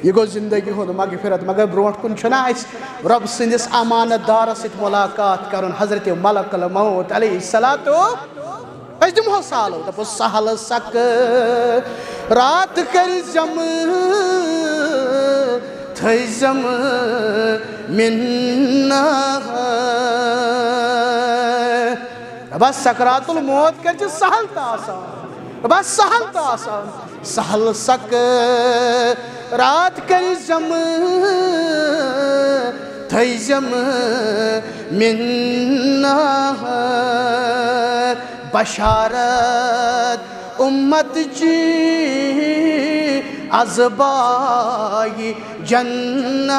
یہ گو زندگی ہند مغفرت مگر بروٹ کن چھنا اس رب سندس امانت دار ست ملاقات کرن حضرت ملک الموت علیہ الصلوۃ اس دمو سالو دپ سہل سک رات کر جم تھزم منا بس سکرات الموت کر سہل تا آسان بس سہل تا آسان سہل سک رات کر جم تھزم منا بشارت امت جی ازبائی جنت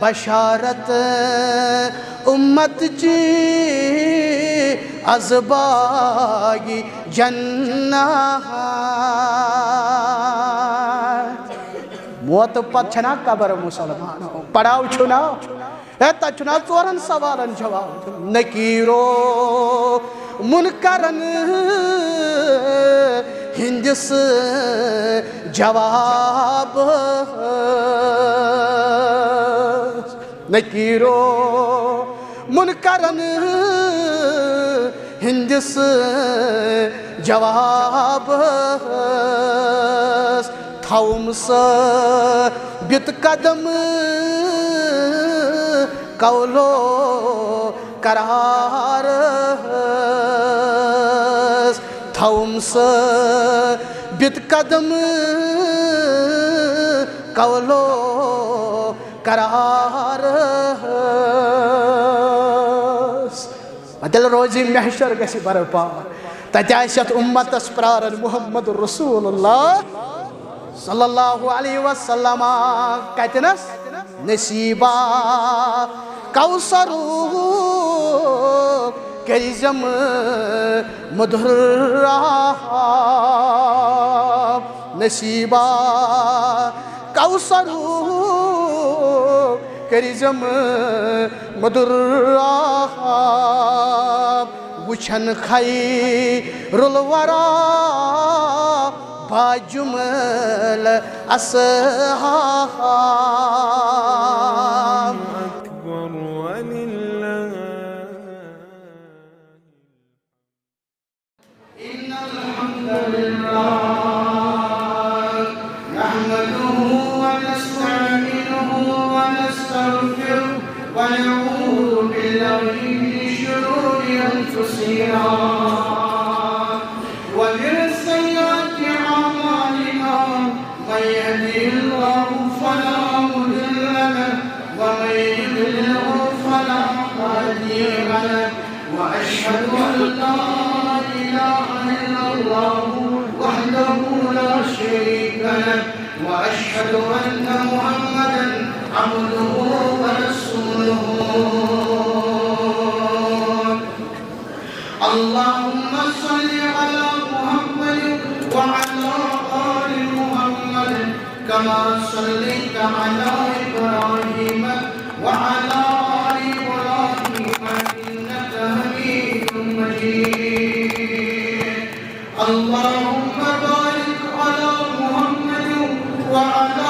بشارت امت جی ازبائی جنت موت پت چھنا قبر مسلمان پڑاو چھنا تچنا ژورن سوالن جواب نکیرو منکرن ہندس جواب نکیرو منکرن ہندس جواب تھوم ثابت قدم قولو قرار تھوم ثابت قدم قولو قرار دل روزی محشر گسی برپا تجاشت امت اسپرار محمد رسول اللہ صلی اللہ علیہ وسلم کتنس نصیبہ کوثرو کریزم مدھرآب نصیبہ کوثرو کریزم مدھرآب وچھن خیر الورا باجمل اصحاب اکبر وللہ ان الحمد للہ نحمده ونستعینه ونستغفره ونعوذ باللہ من شرور انفسنا ومن سیئات اعمالنا من يهده الله فلا مضل له ومن يضلل فلا هادي له واشهد ان لا اله الا الله وحده لا شريك له واشهد ان محمدا عبده ورسوله اللهم صل على محمد وعلى آل محمد كما صليت على إبراهيم وعلى آل إبراهيم إنك حميد مجيد اللهم بارك على محمد وعلى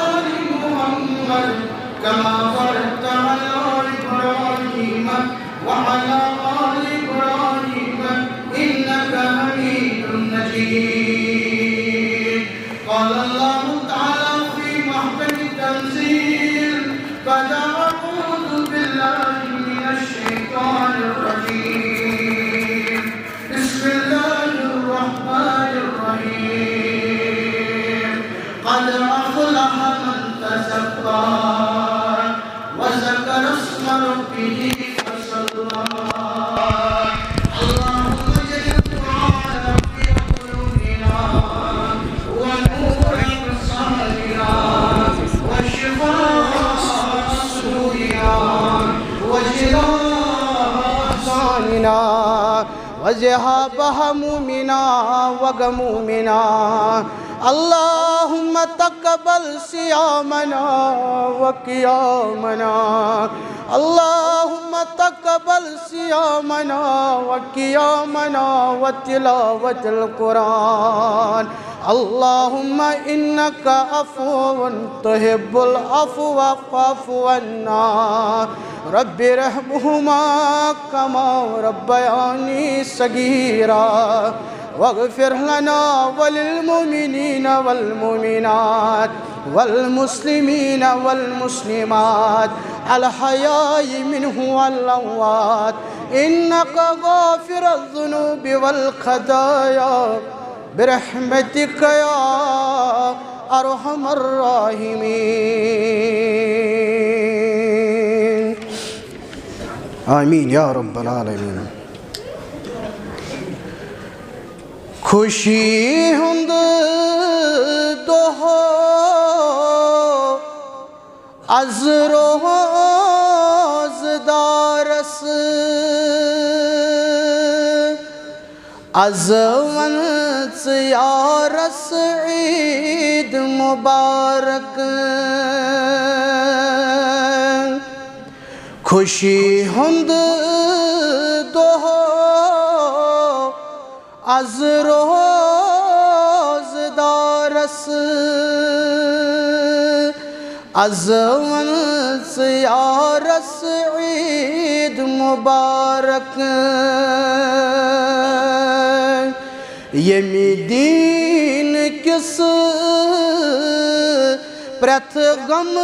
آل محمد كما باركت على إبراهيم وعلى آل إبراهيم إنك حميد مجيد قال الله تعالى في محكم التنزيل بعد أعوذ بالله من الشيطان الرجيم بسم الله الرحمن الرحيم قد أفلح من تزكى وذكر اسم ربه فصلى اللهم اجعل القرآن في قلوبنا ونور أبصارنا وشفاء صدورنا وجلاء أحزاننا وذهاب همومنا وغمومنا اللهم تقبل صيامنا وقيامنا اللهم تقبل صيامنا وقيامنا وتلاوة القرآن اللهم إنك عفو تحب العفو فاعف عنا رب ارحمهما كما ربياني صغيرا واغفر لنا وللمؤمنين والمؤمنات والمسلمين والمسلمات الحياء منه والأموات إنك غافر الذنوب والخطايا برحمتك يا أرحم الراحمين آمين يا رب العالمين خوشی ہند دوہو از روزدارس از ونس یارس عید مبارک خوشی ہند دوہو از روزدارس از ونس یارس عید مبارک یمی دین کس پرت غم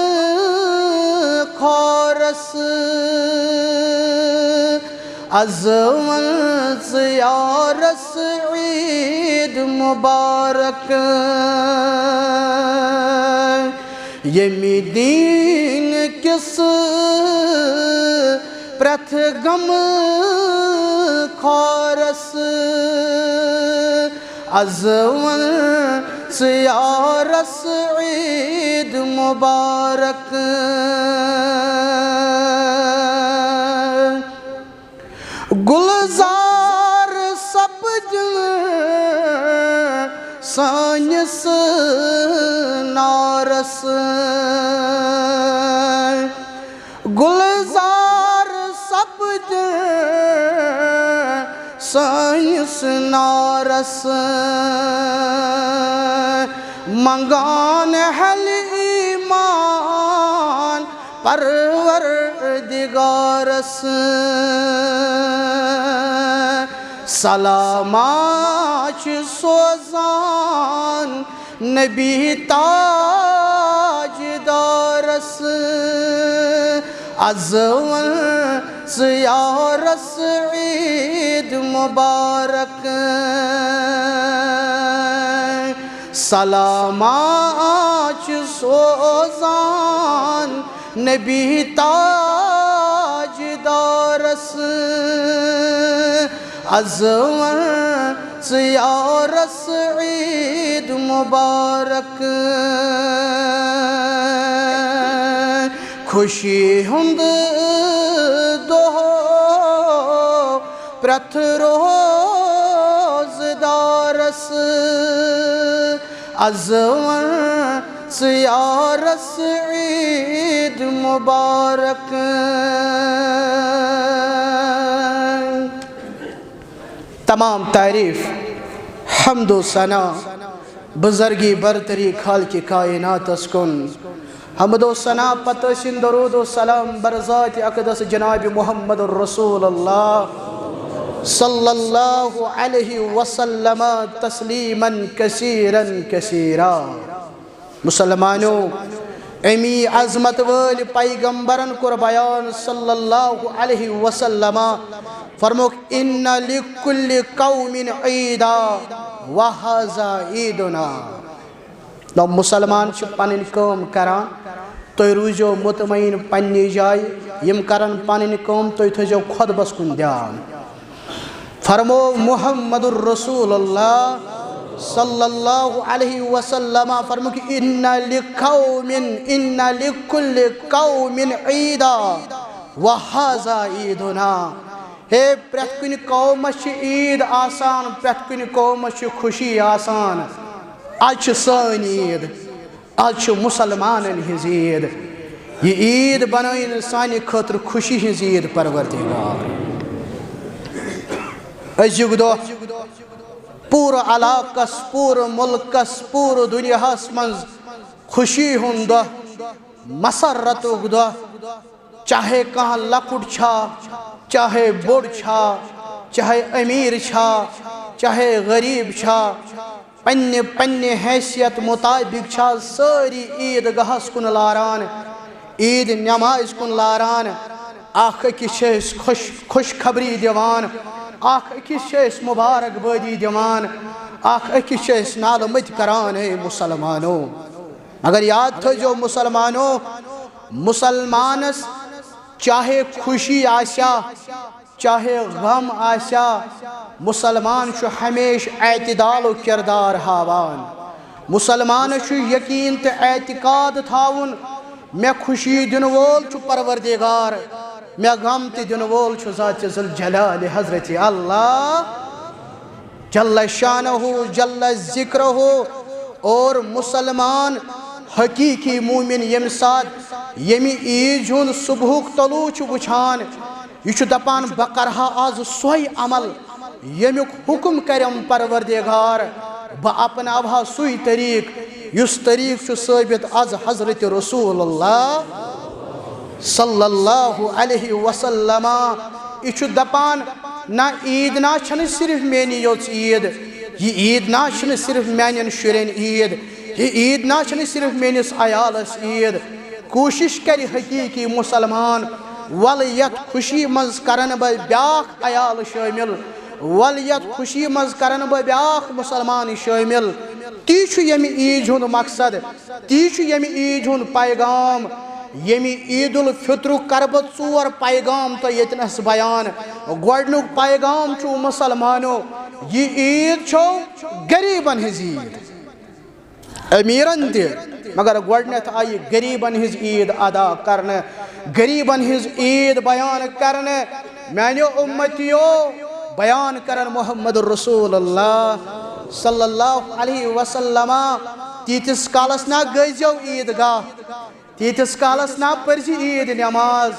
خورس از ونس یارس عید مبارک یمی دین کس پرت غم خورس از ونس یارس عید مبارک گلزار سبج سانس نارس گلزار سبج سانس نارس منگان حل ایمان پروردگارس سلاماچ سوزان نبی تاج دارس از ونس یارس عید مبارک سلاماچ سوزان نبی تاج دارس از ونس یارس عید مبارک خوشی ہند دوہو پرت روزدارس از ونس یارس عید مبارک تمام تعریف حمد و ثنا بزرگی برتری خالق کائنات اسکن حمد و ثنا پتشن درود و سلام برذات اقدس جناب محمد الرسول اللہ صلی اللہ علیہ وسلم تسلیما کثیرا کثیرا مسلمانوں امی عظمت وال پیغمبرن کر بیان صلی اللہ علیہ وسلم فرموک ان لکل قوم عیدا وہذا عیدنا لو مسلمان چھ پنن کام کران تو روزو مطمئن پنی جائے یم کرن پنن کام تو تھجو خود بس کن دیان فرمو محمد الرسول اللہ صلی اللہ علیہ وسلم فرمو کہ ان لکل قوم عیدا وہذا عیدنا ہے پرت کن قوم چھ عید آسان پرت کن قوم چھ خوشی آسان آج سان عید آج مسلمانن ہز عید یہ عید بنائن سانی خاطر خوشی ہز عید پروردگار ازیک دو پور علاقس پور ملکس پور دنیاہس منز خوشی ہند دہ مسرت دہ چاہے کہاں لکٹ چھا چاہے بوڑ چھا چاہے امیر چھا چاہے غریب چھا پنہ پنہ حیثیت مطابق چھا ساری عید گاہس کن لاران عید نماز کن لاران اخ أکِس چھِ أسۍ خوش خبری دیوان اخ أکِس چھِ أسۍ مبارک بٲدی دیوان اخ أکِس چھِ أسۍ نالہٕ مٔتۍ کران اے مسلمانو مگر یاد تھٲیزیو مسلمانو مسلمانس چاہے خوشی آسیا چاہے غم آسیا مسلمان چھُ ہمیشہ اعتدال و کردار ہاوان مسلمان چھُ یقین تہٕ اعتقاد تھاوُن میں خوشی دن وول چھُ پروردگار میں غم تہِ دن وول چھُ ذات ذوالجلال حضرت اللہ جل شانہ جل ذکرہ اور مسلمان حقیقی مومن یم سات یمی عید ہند صبح طلوع چھُ وچھان یہ چھُ دپان بہ کرہا آز سوے عمل یمیُک حکم کرم پروردگار بہ اپناوہا سوے طریق یس طریق چھُ ثٲبت آز حضرت رسول اللہ صلی اللہ علیہ وسلم یہ چھُ دپان نہ عید نا چھنہ صرف میانی یوت عید یہ عید نا چھنہ صرف میانین شرین عید یہ عید نا چھنہ صرف میانس عیالس عید کوشش کر حقیقی مسلمان ول یت خوشی مز کرن بہ بیاکھ عیال شامل ول یت خوشی مز کرن بہ بیاکھ مسلمان شامل تی چھُ ییٚمہِ عید ہُنٛد مقصد تی چھُ ییٚمہِ عید ہُنٛد پیغام ییٚمہِ عید الفطرُک کر بہٕ ژور پیغام تۄہہِ ییٚتنس بیان گۄڈنیُک پیغام چھُ مسلمانو یہ عید چھو غریبن ہٕنٛز عید امیرن تہِ مگر گۄڈنیتھ آیہِ غریبن ہٕنٛز عید ادا کرنہٕ غریبن ہٕنٛز عید بیان کرنہٕ میانیو اُمتیو بیان کرن محمد رسول اللہ صلی اللہ علیہ وسلم تیتس کالس نا گٔژھۍزیو عیدگاہ تیتس کالس نا پٔرزِ عید نماز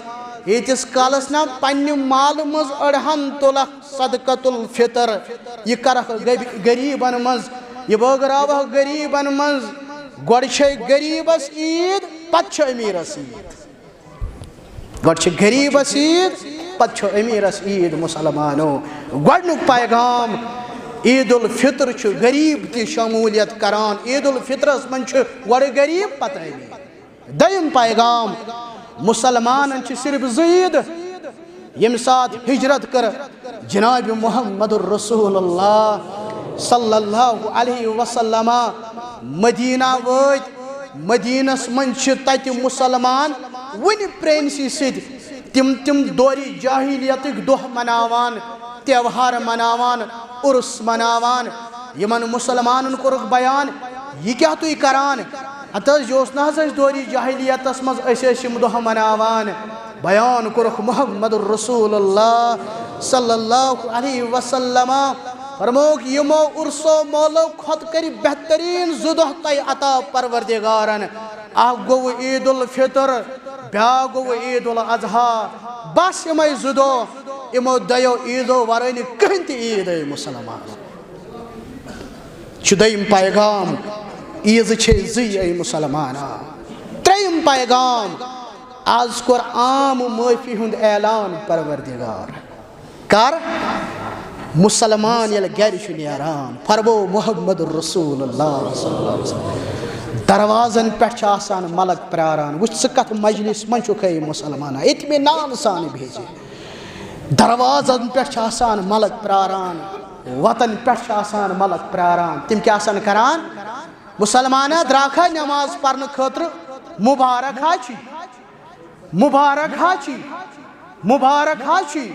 ییتس کالس نا پننہِ مالہٕ منٛز أڑہن تُلکھ صدقۃ الفطر یہ کرکھ غریبن منٛز یہ بٲگراوکھ غریبن منٛز گۄڈٕ چھے غریبس عید پتہٕ چھِ امیرس عید گۄڈٕ چھِ غریبس عید پتہٕ چھِ امیرس عید مسلمانو گۄڈنیُک پیغام عید الفطر چھُ غریب تہِ شمولیت کران عید الفطرس منٛز چھُ گۄڈٕ غریب پتہٕ امیر دوٚیِم پیغام مسلمانن چھِ صرف زٕ عید ییٚمہِ ساتہٕ ہجرت کٔر جناب محمد الرسول اللہ صلی اللہ علیہ وسلم مدینہ وٲتۍ مدینس منٛز چھِ تتہِ مسلمان وُنہِ پرٛٲنسی سۭتۍ تِم دورِ جاہلیتٕکۍ دۄہ مناوان تہوار مناوان عرس مناوان یمن مسلمانن کوٚرُکھ بیان یہ کیاہ تُہۍ کران ہتہٕ حظ یہِ اوس نہٕ حظ أسۍ دورِ جاہلیتس منٛز أسۍ ٲسۍ یِم دۄہ مناوان بیان کوٚرُکھ محمد رسول اللہ صلی اللہ علیہ وسلم فرمووُکھ یِمو عرسو مولو کھۄتہٕ کٔرِ بہتریٖن زٕ دۄہ تۄہہِ عطا پروردگارن اکھ گوٚو عید الفطر بیاکھ گوٚو عید الاضحیٰ بس یِمے زٕ دۄہ یِمو دۄیو عیدو ورٲے نہٕ کٕہٕنۍ تہِ عید اے مسلمان چھُ دوٚیِم پیغام عیٖذٕ چھے زٕے اے مسلمان ترٛیٚیِم پیغام آز کوٚر عام معٲفی ہُنٛد اعلان پروردگار کر مسلمان ییٚلہِ گرِ چھُ نیران فرموو محمد رسول اللہ صلی اللہ علیہ وسلم دروازن پٮ۪ٹھ چھِ آسان ملک پیاران وٕچھ ژٕ کتھ مجلس منٛز چھُکھ اے مسلمانا اطمینان سان بھیجے دروازن پٮ۪ٹھ چھِ آسان ملک پیاران وطن پٮ۪ٹھ چھِ آسان ملک پیاران تِم کیٛاہ آسان کران مسلمانا درٛاکھا نٮ۪ماز پرنہٕ خٲطرٕ مُبارک ہا چھی مُبارک ہا چھی مُبارک ہا چھی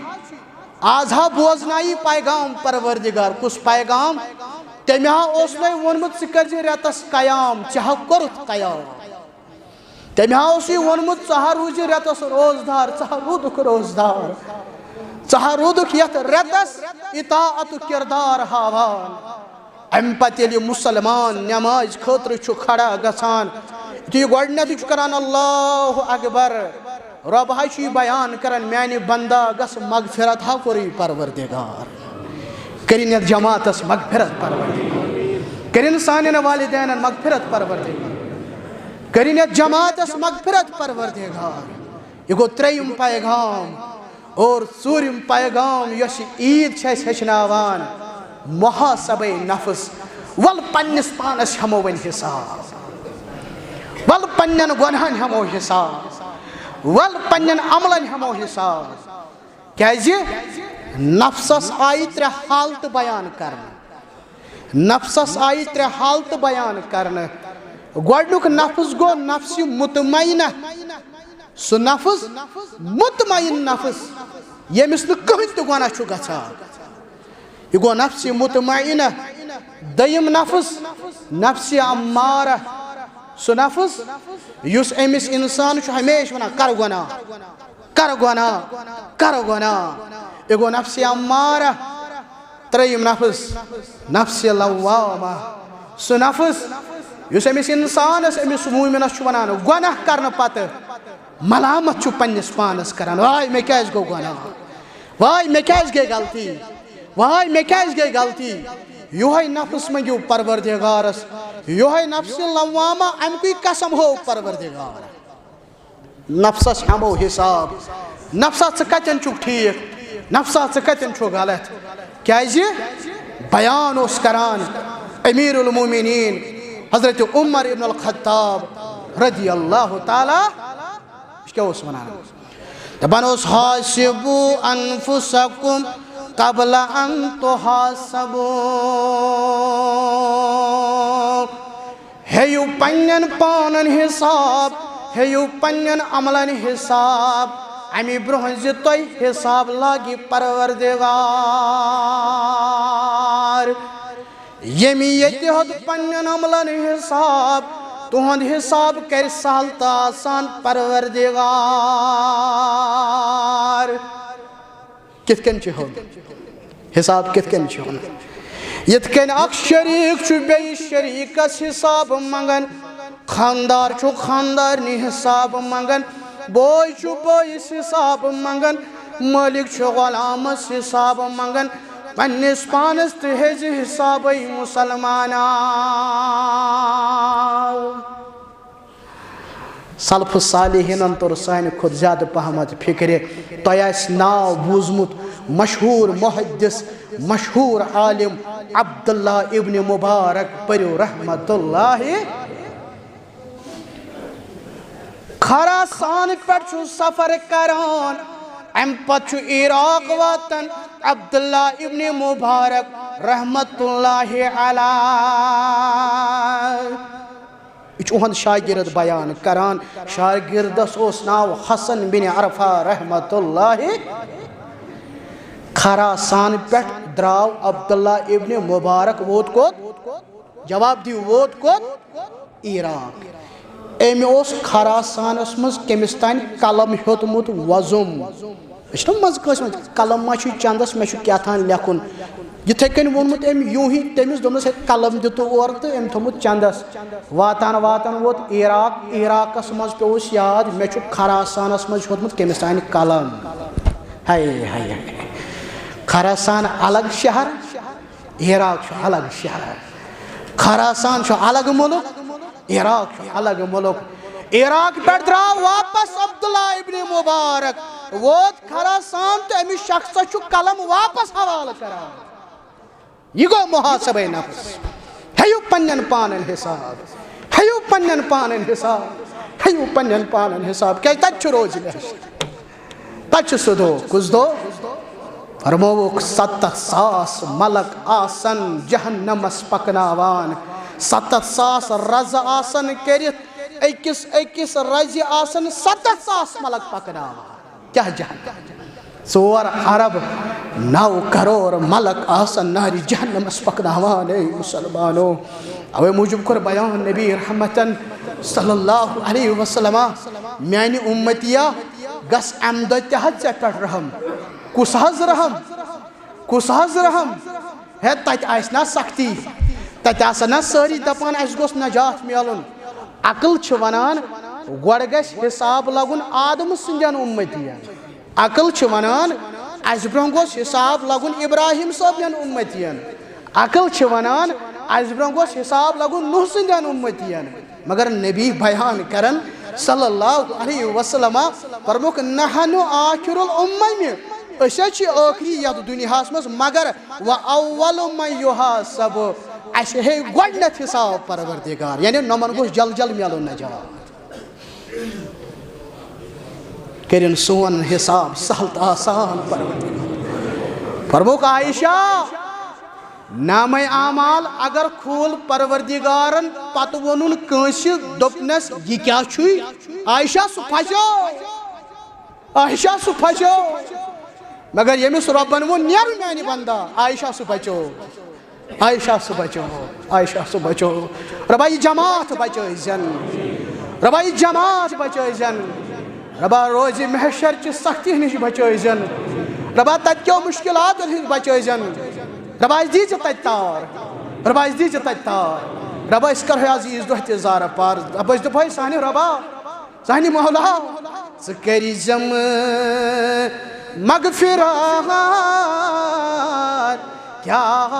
آز ہا بوزنایی پیغام پروردگار کُس پیغام تٔمۍ ہا اوس مےٚ ووٚنمُت ژٕ کٔرزِ رٮ۪تس قیام ژےٚ ہا کوٚرُتھ قیام تٔمۍ ہا اوسُے ووٚنمُت ژٕ ہا روٗزِ رٮ۪تس روزدار ژٕ ہا روٗدُکھ روزدار ژٕ ہا روٗدُکھ یتھ رٮ۪تس اطاعتُک کردار ہاوان امہِ پتہٕ ییٚلہِ مسلمان نٮ۪مازِ خٲطرٕ چھُ کھڑا گژھان یُتھُے گۄڈنٮ۪تھٕے چھُ کران اللہ اکبر رۄب حظ چھُ یہِ بیان کران میانہِ بندا گژھ مغفرت ہا کوٚرُے پروردگار کرن یتھ جماعتس مغفرت پروردگار کرن سانین والدین مغفرت پروردگار کرن یتھ جماعتس مغفرت پروردگار یہ گو تریم پیغام اور ژوٗرِم پیغام یۄس عید چھِ اَسہِ ہیٚچھناوان محاسبے نفس ول پننس پانس ہمو ون حساب ول پنن گنہن ہمو حساب ول پنن عملن ہمو حساب کیازِ نفسس آئی ترے حالت بیان کرنے نفسس آئی ترے حالت بیان کرنے گۄڈنیُک نفس گو نفس مطمئنہ سُہ نفس مطمئن نفس ییٚمِس نہٕ کٕہٕنۍ تہِ گۄناہ چھُ گژھان یہ گو نفس مطمئنہ دوٚیِم نفس نفس امارہ سُہ نفس یُس أمِس اِنسان چھُ ہمیشہ ونان کر گۄناہ کر گۄناہ کر گۄناہ یہ گو نفس امارہ ترٛیٚیِم نفس نفس لوامہ سُہ نفس یُس أمِس اِنسانس أمِس موٗمِنس چھُ ونان گۄناہ کرنہٕ پتہٕ ملامت چھُ پننس پانس کران واے مےٚ کیازِ گوٚو گۄناہ واے مےٚ کیازِ گٔے غلطی واے مےٚ کیازِ گٔے غلطی یہوے نفس منگیو پروردگارس یہوے نفس لوامہ امکُے قسم ہو پروردگار نفسس ہمو حساب نفسا ژٕ کتٮ۪ن چھُکھ ٹھیٖک نفسا ژٕ کتٮ۪ن چھُکھ غلط کیازِ بیان اوس کران امیر المومنین حضرت عمر ابن الخطاب رضی اللہ تعالی کیا اوس ونان دپان اوس حاسبو انفسکم قبل ان تحاسبو ہیو پنن پانن حساب ہیو پنن عملن حساب امی برونٛہہ زِ تۄہہِ حساب لاگہِ پروردگار ییٚمہِ ییٚتہِ ہیوٚت پننٮ۪ن عملن حساب تُہُنٛد حساب کرِ سہل تہٕ آسان پروردگار کِتھ کٔنۍ چھُ ہیوٚن حساب کِتھ کٔنۍ چھُ ہیوٚن یِتھ کٔنۍ اکھ شریٖک چھُ بیٚیِس شریٖکس حساب منٛگان خاندار چھُ خاندارنہِ حساب منٛگان بوے چھُ بٲیِس حساب منٛگان مٲلِک چھُ غۄلامس حساب منٛگان پننس پانس تہِ ہیٚزِ حسابے مُسلمانا سلف صالحینن توٚر سانہِ کھۄتہٕ زیادٕ پہمتھ فکرِ تۄہہِ آسہِ ناو بوٗزمُت مشہوٗر محدث مشہوٗر عالم عبداللہ ابن مبارک پٔرِو رحمتہ اللہ خراسان پٮ۪ٹھ چھُ سفر کران امہِ پتہٕ چھُ عراق واتان عبداللہ ابن مبارک رحمتہ اللہ علیہ یہ چھُ اُہُنٛد شاگرد بیان کران شاگردس اوس ناو حسن بن عرفہ رحمتہ اللہ خراسان پٮ۪ٹھ درٛاو عبداللہ ابن مبارک ووت کوٚت جواب دیو ووت کوٚت عراق أمۍ اوس خراسانس منٛز کٔمِس تانۍ قلم ہیوٚتمُت وۄزُم أسۍ چھِنہ منٛزٕ کٲنٛسہِ وَنان قلم ما چھُے چندس مےٚ چھُ کیٛاہ لیکھُن یِتھَے کٔنۍ ووٚنمُت أمۍ یوٗں ہی تٔمِس دوٚپنس ہے قلم دِتو اورٕ تہٕ أمۍ تھوٚمُت چندس واتان واتان ووت عراقس منٛز پیوٚوُس یاد مےٚ چھُ خراسانس منٛز ہیوٚتمُت کٔمِس تانۍ قلم ہاے ہاے خراسان الگ شہر عراق چھُ الگ شہر خراسان چھُ الگ مُلک عراق چھُ الگ مُلک عراق پٮ۪ٹھ درٛاو واپس عبداللہ ابن مبارک ووت خراسان تہٕ أمِس شخصس چھُ قلم واپس حوالہٕ کران یہ گو محاسبے نفس ہیو پنن پانن حساب ہیو پنن پانن حساب ہیو پنن پانن حساب کیازِ تتہِ چھُ روزِ گژھِ تتہِ چھُ سُہ دۄہ کُس دۄہ فرمووُکھ 70,000 ملک آسن جہنمس پکناوان 70,000 رزٕ آسن کٔرِتھ أکِس أکِس رزِ آسن 70,000 ملک پکناوان کیاہ جہنم 4 ارب 9 کروڑ ملک آسن نارِ جہنمس پکناوان اے مسلمانو اوے موجوب کور بیان نبی رحمتن صلی اللہ علیہ وسلم میانی امتیا گس امہ دۄہ تہِ حظ ژےٚ پٮ۪ٹھ رحم کُس حظ رحم ہے تتہِ آسہِ نا سختی تتہِ آسن نا سٲری دپان اَسہِ گوٚژھ نجات میلُن عقل چھِ ونان گۄڈٕ گژھِ حساب لگُن آدم سٕنٛدٮ۪ن اُمتین عقل چھِ ونان اس برونٛہہ گوٚژھ حساب لگُن ابراہیم صٲبنٮ۪ن اُمتین عقل چھِ ونان اس برونٛہہ گوٚژھ حساب لگُن نوح سٕنٛدٮ۪ن اُمتین مگر نبی بیان کرن صلی اللہ علیہ وسلم فرموک نحن آخر الامم أسۍ حظ چھِ ٲخری یتھ دُنیاہس منٛز مگر وأول من یحاسب اسہِ ہے گۄڈنٮ۪تھ حساب پروردگار یعنی نۄمن گوٚژھ جل جل میلُن نجات کٔرِن سون حساب سہل تہٕ آسان پروردگار فرموک عائشہ نامہ اعمال اگر کھول پروردگارن پتہ وونُن کٲنٛسہِ دوٚپنس یہِ کیٛاہ چھُے عائشہ سُہ پھسیو عائشہ سُہ پھسیو مگر ییٚمِس رۄبن ووٚن نیرٕ میانہِ بندا عائشہ سُہ بچو عائشہ سُہ بچو عائشہ سُہ بچو رۄبا یہِ جماعت بچٲیزٮ۪ن رۄبا یہِ جماعت بچٲیزٮ۪ن رۄبا روزِ محشر چہِ سختی نِش بچٲیزٮ۪ن رۄبا تتہِ کیو مُشکلاتن ہٕنٛدۍ بچٲیزٮ۪ن رۄبا اَسہِ دیٖزِ تتہِ تار رۄبا اَسہِ دیٖزِ تتہِ تار رۄبا أسۍ کرہو آز عیٖذ دۄہ تہِ زارٕ پار رۄبا أسۍ دپہوے سانہِ رۄبا سانہِ مولا ژٕ کٔرِزٮ۪م مغفرات کیٛاہ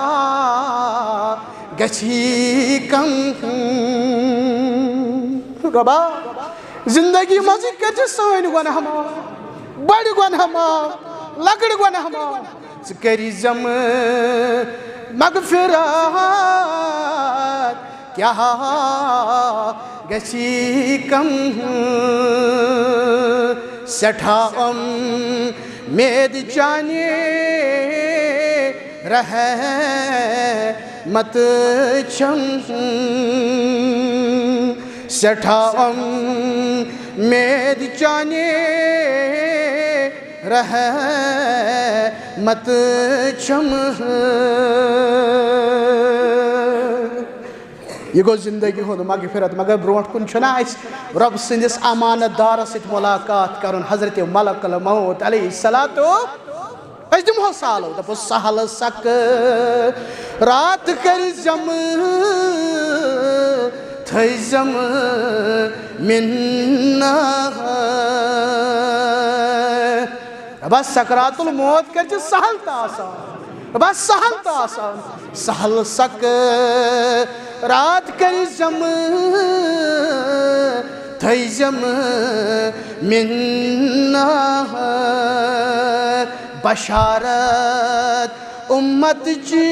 گژھی کم رۄبا زندگی منٛزٕے کٔرزِ سٲنۍ گۄناہ معاف بٔڑۍ گۄناہ معاف لۄکٕٹۍ گۄناہ معاف ژٕ کٔرزٮ۪م مغفرات کیٛاہ گژھی کم سٮ۪ٹھاہ اُمید چانہِ رحمت چھم سٮ۪ٹھاہ اُمید چانہِ رحمت چھم یہ گو زندگی ہُنٛد مغفرت مگر برونٛٹھ کُن چھُنہ اَسہِ رۄب سٕنٛدِس امانت دارس سۭتۍ مُلاقات کرُن حضرت ملک الموت علیہ الصلاۃ أسۍ دِمہو سالو دپو سہل سک رات کٔرزٮ۪م تھٲیزٮ۪م مِنت رۄبا سکرات الموت کٔرزِ سہل تہٕ آسان رۄبا سہل تہٕ آسان سہل سک رات کٔرزٮ۪م تھٲیزٮ۪م مِنت بشارت اُمت چی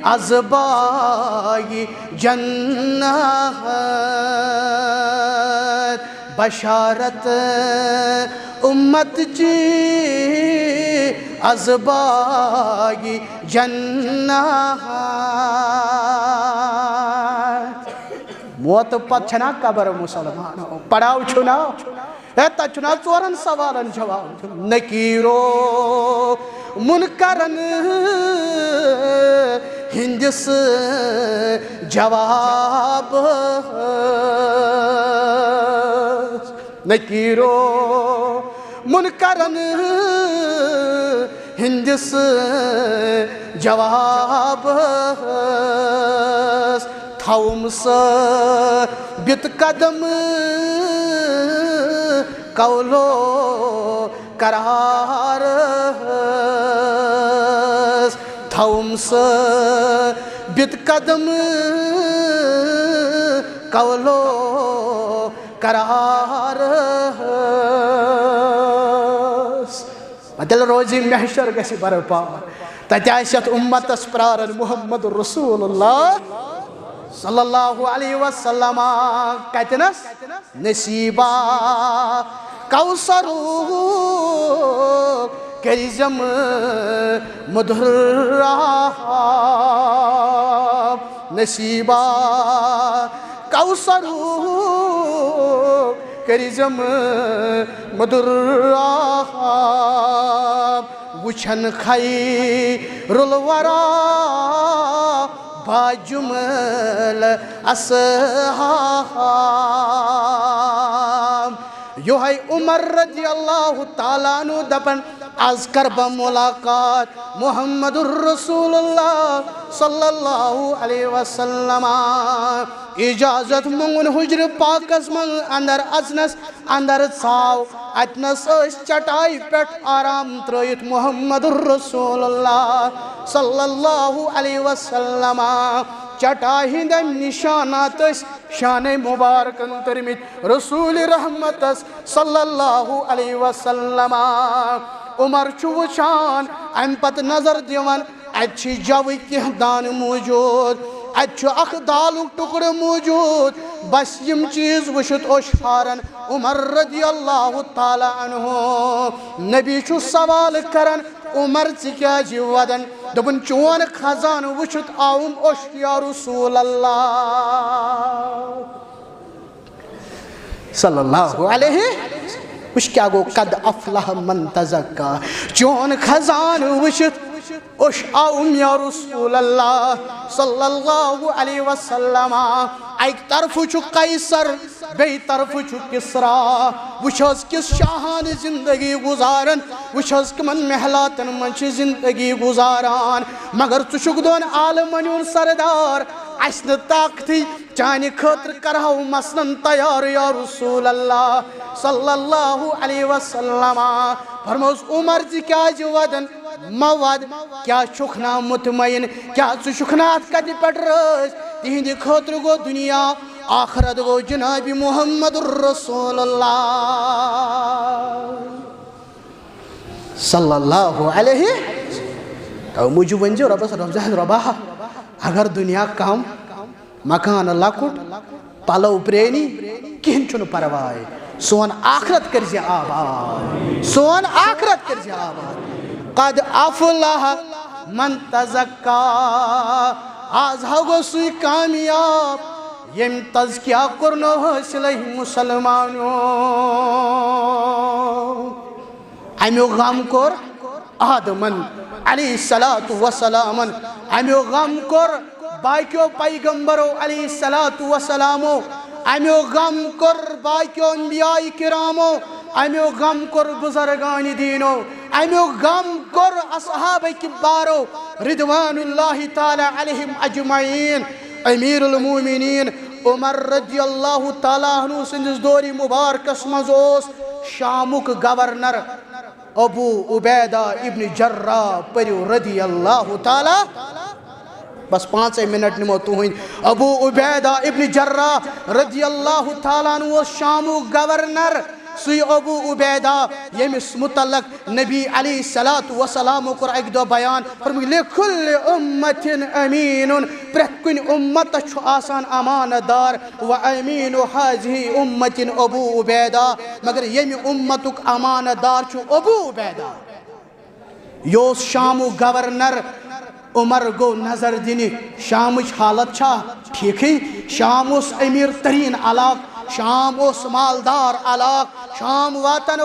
از باغِ جنت بشارت اُمت چی از باغِ جنت موت پتہٕ چھنا قبر مُسلمانو پڑاو چھُنا تتہِ چھُنا ژورن سوالن جواب نکیرو منکرن ہندس جواب نکیرو منکرن ہندس جواب تھاوُم ثٲبِت قدم قولو قرار تھاوُم ثٲبِت قدم قولو قرار تیٚلہِ روزِ محشر گژھِ برپا تتہِ آسہِ یتھ اُمتس پرارن محمد رسول اللہ صلی اللہ علیہ وسلم کتنس نصیبہ کوثرُک کٔرزٮ۪م مدُر آب نصیبہ کوثرُک کٔرزٮ۪م مدُر آب وٕچھن خیر الورا باجمل اصحاب یوہے عمر رضی اللہ تعالیٰ عنہ دپن آز کر بہ ملاقات محمد الرسول اللہ صلی اللہ علیہ وسلم اجازت منگن حجر پاکس من اندر اژنس اندر ژاو اتنس چٹائی پیٹ آرام ترائیت محمد الرسول اللہ صلی اللہ علیہ وسلم چٹائی ہندم نشانات شان مبارکن ترمت رسول رحمت صلی اللہ علیہ وسلم عمر چھو وچھان ام پت نظر دیوان اچھی جوی کی دان موجود اچھو اخ دالو ٹکڑ موجود بس یم چیز وشت اشحارن عمر رضی اللہ تعالی عنہ نبی چھو سوال کرن عمر چکیا جی ودن دبن چون خزان وشت آؤم اش یا رسول اللہ صلی اللہ علیہ وش کیا گو قد افلح من تزکا چون خزان وشت اش آؤم یا رسول اللہ صلی اللہ علیہ وسلم ایک طرف چھو قیصر بی طرف چھو کسرا وچھز کس شاہان زندگی گزارن وچھز کمن محلاتن منچ زندگی گزاران مگر تشک دون عالمانیون سردار اسن طاقتی چانی خطر کرہو مسنن تیار یا رسول اللہ صلی اللہ علیہ وسلم فرموز عمر جی کیا جو ودن مواد کیا شکنا مطمئن کیا شکنات کدی پڑ رس تہندی خطر گو دنیا آخرت گو جناب محمد الرسول اللہ صلی اللہ علیہ تو مجھو ونجو ربس رمضان ربا اگر دنیا کام مکان لکٹ پلو پرینی کہن چون پروائے سون آخرت کرزی آباد سون آخرت کرزی آباد قد افلح من تزکا آز ہگو سوی کامیاب یم تزکیہ کرنو حسلہ مسلمانو امیو غم کر آدمن علیہ السلام امیو غم کر باقیو پیغمبرو علیہ السلام امیو غم کر باقیو انبیاء کرامو امیو غم کر بزرگان دینو امیو غم کر اصحاب کبارو رضوان اللہ تعالی علیہم اجمعین امیر المومنین عمر رضی اللہ تعالیٰ عنہ سندس دوری مبارکس مزوس شامک گورنر ابو عبیدہ ابن جراح پریو رضی اللہ تعالیٰ بس 5 منٹ نمو تو ہوئیں ابو عبیدہ ابن جراح رضی اللہ تعالیٰ عنہ شامو گورنر سوی ابو عبیدہ یمس متعلق نبی علیہ السلام کر ایک دو بیان فرمی لکل امت امین پرت کن امت چھو آسان اماندار و امین حاضی امت ابو عبیدہ مگر یم امتک اماندار چھو ابو عبیدہ یوس شامو گورنر عمر گو نظر دینی شامچ حالت چھا ٹھیک ہی شام اس امیر ترین علاق شام اس مالدار علاق شام واتن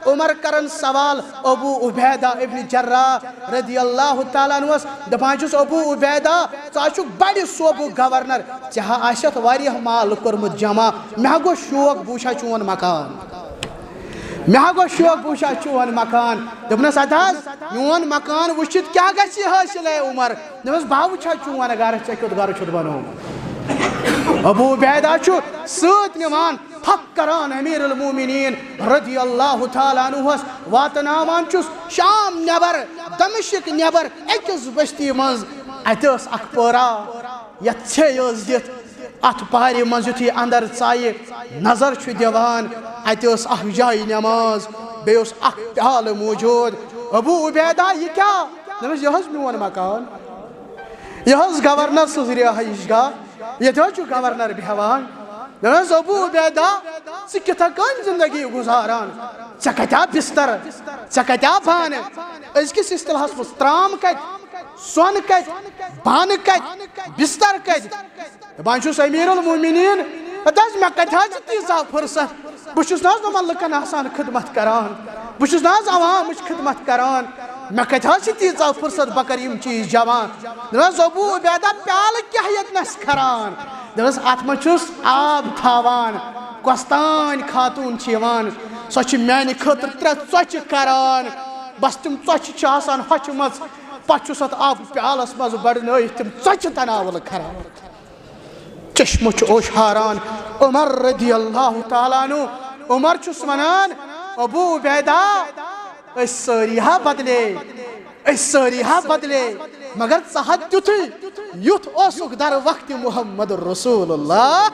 عمر کرن سوال ابو عبیدہ ابن جراح رضی اللہ تعالیٰ عنہ دپانچس ابو عبیدہ ژاچک بڑی صوبو گورنر ژےٚ آسیتھ واریاہ مال کوٚرمُت جمع مےٚ گو شوق بوٗچھا چون مکان مےٚ گو شوق بوٗچھا چون مکان دوٚپنس اَدٕ حظ میون مکان وٕچھِتھ کیٛاہ گژھِ حٲصِل اے عمر دوٚپمس بہٕ وٕچھا چون گرٕ ژےٚ کیُتھ گرٕ چھُتھ بنومُت ابو عبیدہ چھُ سۭتۍ نِوان تھپ کران امیر المومنین رضی اللہ تعالیٰ عنہس واتناوان چھُس شام نیبر دمشق نیبر أکِس بستی منٛز اتہِ ٲس اکھ پورا یتھ ژھیٚے ٲس دِتھ اتھ پارِ منٛز یُتھُے اندر ژایہِ نظر چھُ دِوان اتہِ ٲس اکھ جایہِ نٮ۪ماز بیٚیہِ اوس اکھ پیالہٕ موٗجوٗد ابو عبیدہ یہِ کیٛاہ دوٚپمس یہِ حظ میون مکان یہِ حظ گورنر سٕنٛز رہٲیِش گاہ ییٚتہِ حظ چھُ گورنر بیٚہوان دوٚپمس ابو عبیدہ ژٕ کِتھٕ کٔنۍ زندگی گُزاران ژےٚ کتیٛاہ بستر ژےٚ کتیٛاہ بانہٕ أزکِس اصطلاحس منٛز ترام کتہِ سۄن کتہِ بانہٕ کتہِ بستر کتہِ دپان چھُس امیر المومنین اَدٕ حظ مےٚ کتہِ حظ چھِ تیٖژاہ فرصت بہٕ چھُس نہٕ حظ یِمن لُکن آسان خدمت کران بہٕ چھُس نہٕ حظ عوامٕچ خدمت کران مےٚ کتہِ حظ چھِ تیٖژاہ فرصت بہٕ کرٕ یِم چیٖز جمع دوٚپمس ابو عبیدہ پیالہٕ کیٛاہ ییٚتنس کھران دوٚپمس اتھ منٛز چھُس آب تھاوان کۄستانۍ خاتوٗن چھِ یِوان سۄ چھِ میانہِ خٲطرٕ 3 ژۄچہِ کران بس تِم ژۄچہِ چھِ آسان ہۄچھمژ پتہٕ چھُس اتھ آبہٕ پیالس منٛز بڑنٲیِتھ تِم ژۄچہِ تناولہٕ کھران چشمہ چھُ اوشاران عمر رضی اللہ تعالیٰ عنہ عمر چھُس ونان ابو عبیدہ ساری ہا بدلے ساری ہا بدلے مگر ژٕ تیُتھُے یُتھ اوسُکھ در وقت محمد رسول اللہ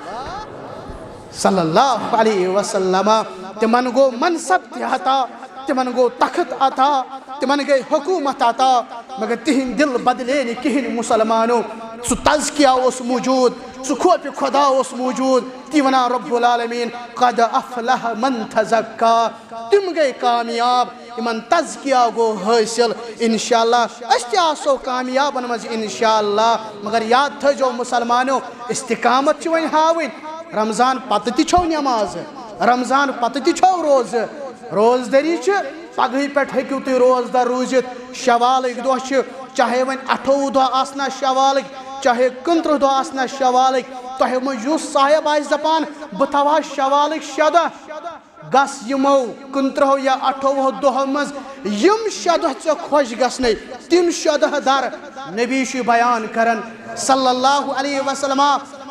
صلی اللہ علیہ وسلم تمن گو منصب تہِ عطا تمن گو تخت عطا تمن گئی حکومت عطا مگر تہند دل بدلے نہ کہین مسلمانوں سُہ تزکیہ اوس موجود سُہ خوف خدا اوس موجود تی ونان رب العالمین قد افلح من تزکا تم گئی کامیاب یمن تزکیہ گو حاصل انشاءاللہ اس تہِ آسو کامیابن مز انشاءاللہ مگر یاد تھٲیزیو مسلمانوں استقامت چھ وۄنۍ ہاوٕنۍ رمضان پتہٕ تہِ چھو نماز رمضان پتہٕ تہِ چھو روزٕ روزدری چھ پگہٕے پٮ۪ٹھ ہیٚکِو تُہۍ روزدار روٗزِتھ شوالٕکۍ دۄہ چھِ چاہے وۄنۍ 28 دۄہ آسنا شوالٕکۍ چاہے 29 دۄہ آسنا شوالٕکۍ تۄہہِ منٛز یُس صاحب آسہِ دپان بہٕ تھاوہا شوالٕکۍ 6 دۄہ گژھ یِمو 29 یا 28 دۄہو منٛز یِم 6 دۄہ ژےٚ خۄش گژھنَے تِم 6 دۄہ در نبی چھُ بیان کران صلی اللہ علیہ وسلم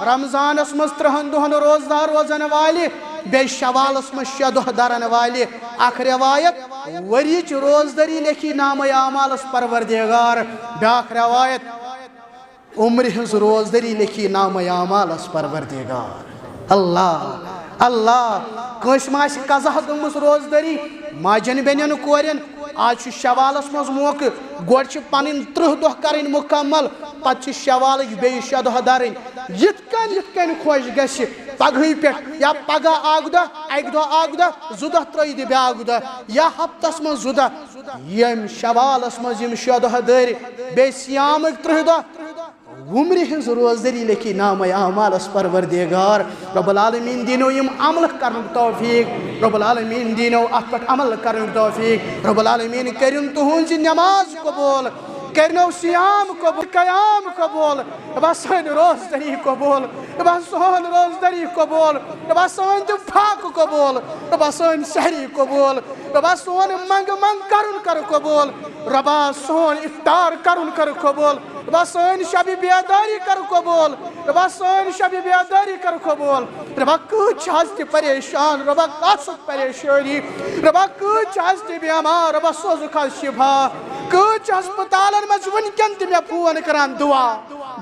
رمضانس منٛز 30 دۄہن روزدار روزن والہِ بیٚیہِ شوالس منٛز 6 دۄہ درن والہِ اکھ روایت ؤرِیِچ روزدری لیکھی نامے اعمالس پروردگار بیٛاکھ روایت عمرِ ہٕنٛز روزدری لیکھی نامے اعمالس پروردگار اللہ اللہ کٲنٛسہِ ما آسہِ قضا گٔمٕژ روزدری ماجٮ۪ن بیٚنٮ۪ن کورٮ۪ن آز چھُ شوالس منٛز موقعہٕ گۄڈٕ چھِ پنٕنۍ 30 دۄہ کرٕنۍ مُکمل پتہٕ چھِ شوالٕکۍ بیٚیہِ 6 دۄہ درٕنۍ یِتھ کٔنۍ خۄش گژھِ پگہٕے پٮ۪ٹھ یا پگاہ اکھ دۄہ اکہِ دۄہ اکھ دۄہ 2 دۄہ ترٛٲیِو دِ بیٛاکھ دۄہ یا ہفتس منٛز 2 دۄہ ییٚمۍ شوالس منٛز یِم 6 دۄہ دٔرۍ بیٚیہِ سیامٕکۍ 30 دۄہ عمرِ ہٕنٛز روزدری لیکھی نامے اعمالس پروردگار رب العالمین دینو یم عمل کرنُک توفیق رب العالمین دینو اتھ پٮ۪ٹھ عمل کرنُک توفیق رب العالمین کٔرِن تُہنٛز نماز قبوٗل کرنو سیام قبول قیام قبول ربا سٲنۍ روزدری قبول ربا سون روزدری قبول ربا سون تِم فاقہٕ قبول ربا سٲنۍ سحری قبول ربا سون منٛگہٕ منٛگ کرُن کر قبول ربا سون افطار کرُن کر قبول ربا سٲنۍ شبِ بیداری کر قبول ربا سٲنۍ شبِ بیداری کر قبول ربا کۭتۍ چھِ آز تہِ پریشان ربا آسُکھ پریشٲنی ربا کۭتۍ چھِ آز تہِ بیمار ربا سوزُکھ آز شفا کۭتۍ چھِ ہسپتالن منٛز وٕنکٮ۪ن تہِ مےٚ فون کران دعا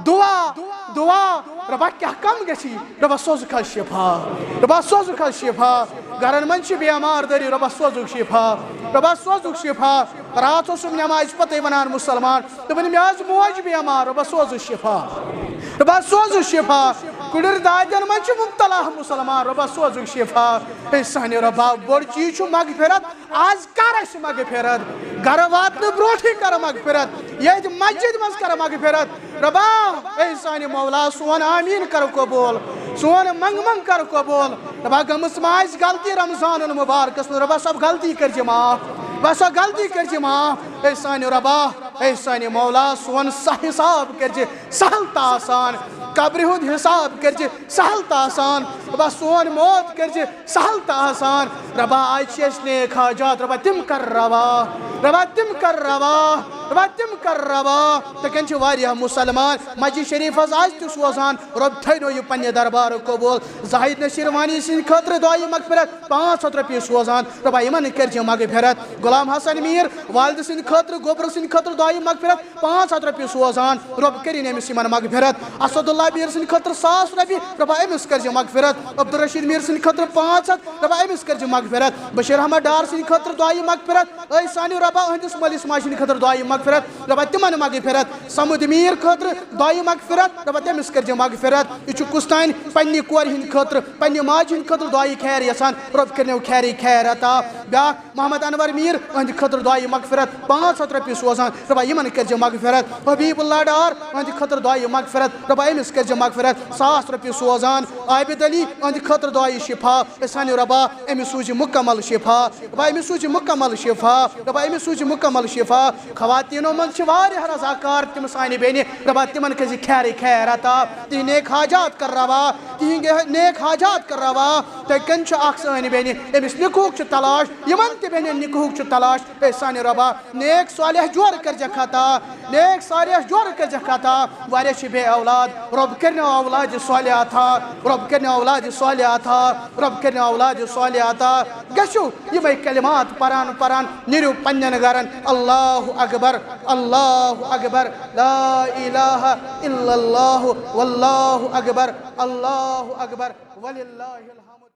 دعا دعا ربا کیٛاہ کم گژھی ربا سوزُکھ آز شفا ربا سوزُکھ آز شفا گرن منٛز چھِ بیمار دٲری ربا سوزُکھ شفا ربا سوزُکھ شفا راتھ اوسُم نمازِ پتَے ونان مُسلمان دوٚپُن مےٚ حظ موج بیمار ربا سوزُکھ شفا ربا سوزُکھ شفا کُڑِر دادٮ۪ن منٛز چھِ مُبتلا مسلمان ربا سوزُکھ شفا ہے سانہِ ربا بوٚڑ چیٖز چھُ مغفرت آز کر اَسہِ مغفرت گرٕ واتنہٕ برونٛٹھٕے کر مغفرت ییٚتہِ مسجد منٛز کر مغفرت ربا ہے سانہِ مولا سون آمیٖن کر قبوٗل سون منٛگہٕ کر قبوٗل ربا گٔمٕژ ما آسہِ غلطی رمضانُن مُبارکس منٛز ربا سۄ غلطی کٔرزِ معاف ربا سۄ غلطی کٔرزِ معاف ہے سانہِ ربا ہے سانہِ مولا سون سا حساب کٔرزِ سہل تہٕ آسان قبرِ ہُنٛد حساب کٔرزِ سہل تہٕ آسان ربا سون موت کٔرزِ سہل تہٕ آسان ربا آز چھِ اَسہِ نیک حاجات ربا تِم کر روا ربا تِم کر روا ربا تِم کر روا تِتھَے کٔنۍ چھِ واریاہ مُسلمان مسجد شریٖف حظ آز تہِ سوزان رۄب تھٲینو یہِ پننہِ دربارٕ قبوٗل زاہد نصیٖر وانی سٕنٛدِ خٲطرٕ دعایہِ مغفرت 500 رۄپیہِ سوزان رۄبا یِمن کٔرزِ مغفرت غلام حسن میٖر والدٕ سٕنٛدِ خٲطرٕ گوبرٕ سٕنٛدِ خٲطرٕ دعایہِ مغفرت 500 رۄپیہِ سوزان رۄب کٔرِنۍ أمِس یِمن مغفرت اسد اللہ میٖر سٕنٛدِ خٲطرٕ 100 رۄپیہِ رۄبا أمِس کٔرزِ مغفرت عبدالرشیٖد میٖر سٕنٛدِ خٲطرٕ 500 رۄبا أمِس کٔرزِ مغفرت بشیٖر احمد ڈار سٕنٛدِ خٲطرٕ دعایہِ مغفرت اے سانہِ رۄبا أہنٛدِس مٲلِس ماجہِ ہٕنٛدِ خٲطرٕ دعایہِ مغفرت رۄبا تِمن مغفرت سمد میٖر خٲطرٕ دعایہِ مغفرت رۄبا تٔمِس کٔرزِ مغفرت یہِ چھُ کُس تانۍ پننہِ کورِ ہٕنٛدِ خٲطرٕ پننہِ ماجہِ ہٕنٛدِ خٲطرٕ دعایہِ خیر یژھان رۄب کٔرنو خیرٕے خیر عطا بیٛاکھ محمد انور میٖر أہنٛدِ خٲطرٕ دعایہِ مغفرت 500 رۄپیہِ سوزان رۄبا یِمن کٔرزِ مغفرت حبیٖب اللہ ڈار أہنٛدِ خٲطرٕ دعایہِ مغفرت رۄبا أمِس کٔرزِ مغفرت 100 رۄپیہِ سوزان عابد علی أہنٛدِ خٲطرٕ دعایہِ شفا سانہِ رۄبا أمِس سوٗزِ مُکمل شفا رۄبا أمِس سوٗزِ مُکمل شفا رۄبا أمِس سوٗزِ مُکمل شفا خواتین خواتینوں من واریاہ رضاکار تم سانہِ بیٚنہِ رۄبا تمن کٔرزِ خیرٕے خیر عطا تِہنٛدۍ نیک حاجات کر روا تِہنٛدۍ نیک حاجات کر روا تُہۍ کٔنۍ چھِ اکھ سٲنۍ بیٚنہِ أمِس نِکہُک چھُ تلاش یِمن تہِ بیٚنٮ۪ن نِکہُک چھُ تلاش اے سانہِ رۄبا نیک صالح جورٕ کٔرزٮ۪کھ عطا نیک صالح جورٕ کٔرزٮ۪کھ عطا واریاہ چھِ بے اولاد رۄب کٔرنو اولادِ صالح عطا رۄب کٔرنو اولادِ صالح عطا رۄب کٔرنو اولادِ صالح عطا گژھِو یِمے کلمات پران پران نیٖرِو پننٮ۪ن گرن اللہ اکبر اللہ اکبر لا الہ الا اللہ واللہ اکبر اللہ اکبر وللہ الحمد